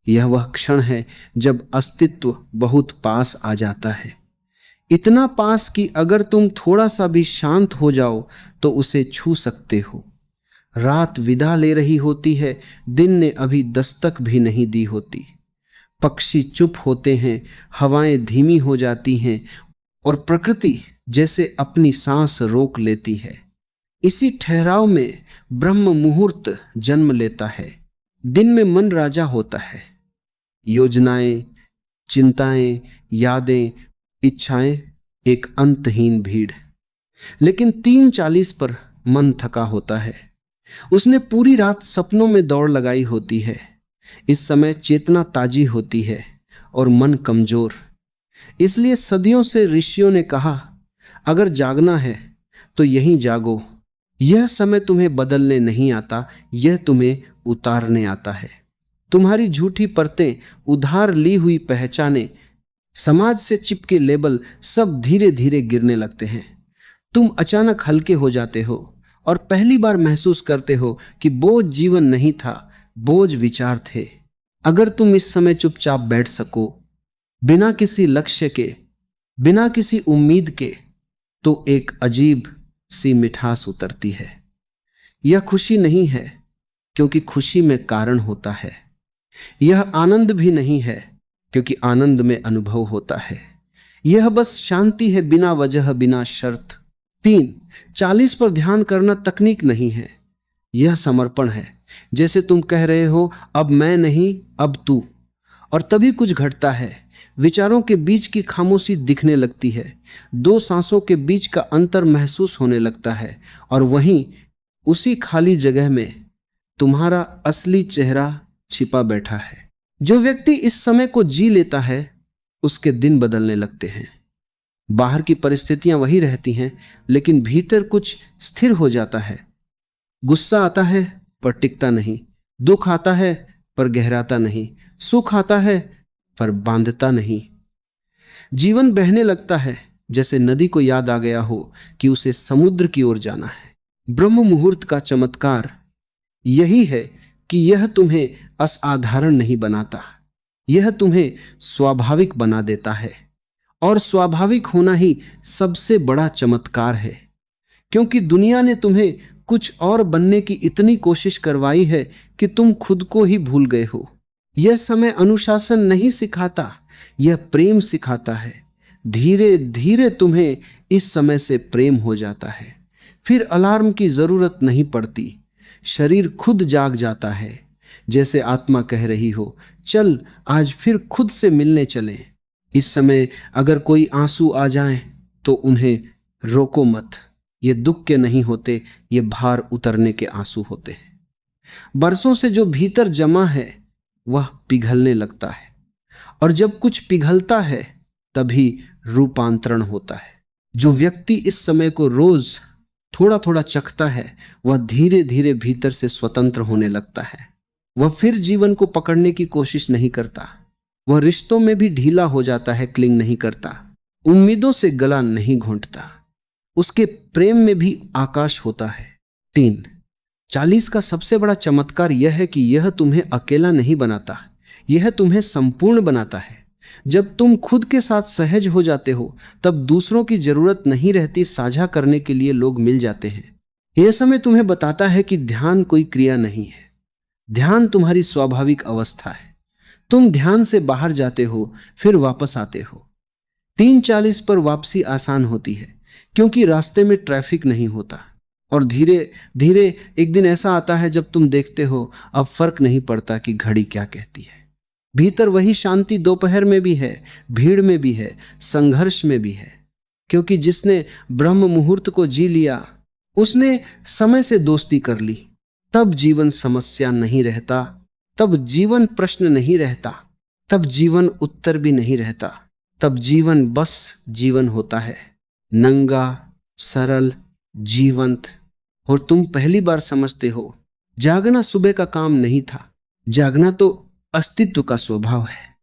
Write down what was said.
यह वह क्षण है जब अस्तित्व बहुत पास आ जाता है, इतना पास कि अगर तुम थोड़ा सा भी शांत हो जाओ तो उसे छू सकते हो। रात विदा ले रही होती है, दिन ने अभी दस्तक भी नहीं दी होती। पक्षी चुप होते हैं, हवाएं धीमी हो जाती हैं और प्रकृति जैसे अपनी सांस रोक लेती है। इसी ठहराव में ब्रह्म मुहूर्त जन्म लेता है। दिन में मन राजा होता है, योजनाएं, चिंताएं, यादें, इच्छाएं एक अंतहीन भीड़। लेकिन 3:40 पर मन थका होता है, उसने पूरी रात सपनों में दौड़ लगाई होती है। इस समय चेतना ताजी होती है और मन कमजोर। इसलिए सदियों से ऋषियों ने कहा, अगर जागना है तो यहीं जागो। यह समय तुम्हें बदलने नहीं आता, यह तुम्हें उतारने आता है। तुम्हारी झूठी परतें, उधार ली हुई पहचानें, समाज से चिपके लेबल सब धीरे धीरे गिरने लगते हैं। तुम अचानक हल्के हो जाते हो और पहली बार महसूस करते हो कि बोझ जीवन नहीं था, बोझ विचार थे। अगर तुम इस समय चुपचाप बैठ सको, बिना किसी लक्ष्य के, बिना किसी उम्मीद के, तो एक अजीब सी मिठास उतरती है। यह खुशी नहीं है, क्योंकि खुशी में कारण होता है। यह आनंद भी नहीं है, क्योंकि आनंद में अनुभव होता है। यह बस शांति है, बिना वजह, बिना शर्त। 3:40 पर ध्यान करना तकनीक नहीं है, यह समर्पण है। जैसे तुम कह रहे हो, अब मैं नहीं, अब तू। और तभी कुछ घटता है। विचारों के बीच की खामोशी दिखने लगती है, दो सांसों के बीच का अंतर महसूस होने लगता है, और वहीं उसी खाली जगह में तुम्हारा असली चेहरा छिपा बैठा है। जो व्यक्ति इस समय को जी लेता है, उसके दिन बदलने लगते हैं। बाहर की परिस्थितियां वही रहती हैं, लेकिन भीतर कुछ स्थिर हो जाता है। गुस्सा आता है पर टिकता नहीं, दुख आता है पर गहराता नहीं, सुख आता है पर बांधता नहीं। जीवन बहने लगता है, जैसे नदी को याद आ गया हो कि उसे समुद्र की ओर जाना है। ब्रह्म मुहूर्त का चमत्कार यही है कि यह तुम्हें असाधारण नहीं बनाता, यह तुम्हें स्वाभाविक बना देता है। और स्वाभाविक होना ही सबसे बड़ा चमत्कार है, क्योंकि दुनिया ने तुम्हें कुछ और बनने की इतनी कोशिश करवाई है कि तुम खुद को ही भूल गए हो। यह समय अनुशासन नहीं सिखाता, यह प्रेम सिखाता है। धीरे धीरे तुम्हें इस समय से प्रेम हो जाता है। फिर अलार्म की जरूरत नहीं पड़ती, शरीर खुद जाग जाता है। जैसे आत्मा कह रही हो, चल आज फिर खुद से मिलने चलें। इस समय अगर कोई आंसू आ जाएं तो उन्हें रोको मत। ये दुख के नहीं होते, ये भार उतरने के आंसू होते हैं। बरसों से जो भीतर जमा है वह पिघलने लगता है, और जब कुछ पिघलता है तभी रूपांतरण होता है। जो व्यक्ति इस समय को रोज थोड़ा थोड़ा चखता है, वह धीरे धीरे भीतर से स्वतंत्र होने लगता है। वह फिर जीवन को पकड़ने की कोशिश नहीं करता, वह रिश्तों में भी ढीला हो जाता है, क्लिंग नहीं करता, उम्मीदों से गला नहीं घोंटता। उसके प्रेम में भी आकाश होता है। 3:40 का सबसे बड़ा चमत्कार यह है कि यह तुम्हें अकेला नहीं बनाता, यह तुम्हें संपूर्ण बनाता है। जब तुम खुद के साथ सहज हो जाते हो, तब दूसरों की जरूरत नहीं रहती, साझा करने के लिए लोग मिल जाते हैं। यह समय तुम्हें बताता है कि ध्यान कोई क्रिया नहीं है, ध्यान तुम्हारी स्वाभाविक अवस्था है। तुम ध्यान से बाहर जाते हो, फिर वापस आते हो। 3:40 पर वापसी आसान होती है, क्योंकि रास्ते में ट्रैफिक नहीं होता। और धीरे धीरे एक दिन ऐसा आता है जब तुम देखते हो अब फर्क नहीं पड़ता कि घड़ी क्या कहती है। भीतर वही शांति दोपहर में भी है, भीड़ में भी है, संघर्ष में भी है। क्योंकि जिसने ब्रह्म मुहूर्त को जी लिया, उसने समय से दोस्ती कर ली। तब जीवन समस्या नहीं रहता, तब जीवन प्रश्न नहीं रहता, तब जीवन उत्तर भी नहीं रहता। तब जीवन बस जीवन होता है, नंगा, सरल, जीवंत। और तुम पहली बार समझते हो, जागना सुबह का काम नहीं था, जागना तो अस्तित्व का स्वभाव है।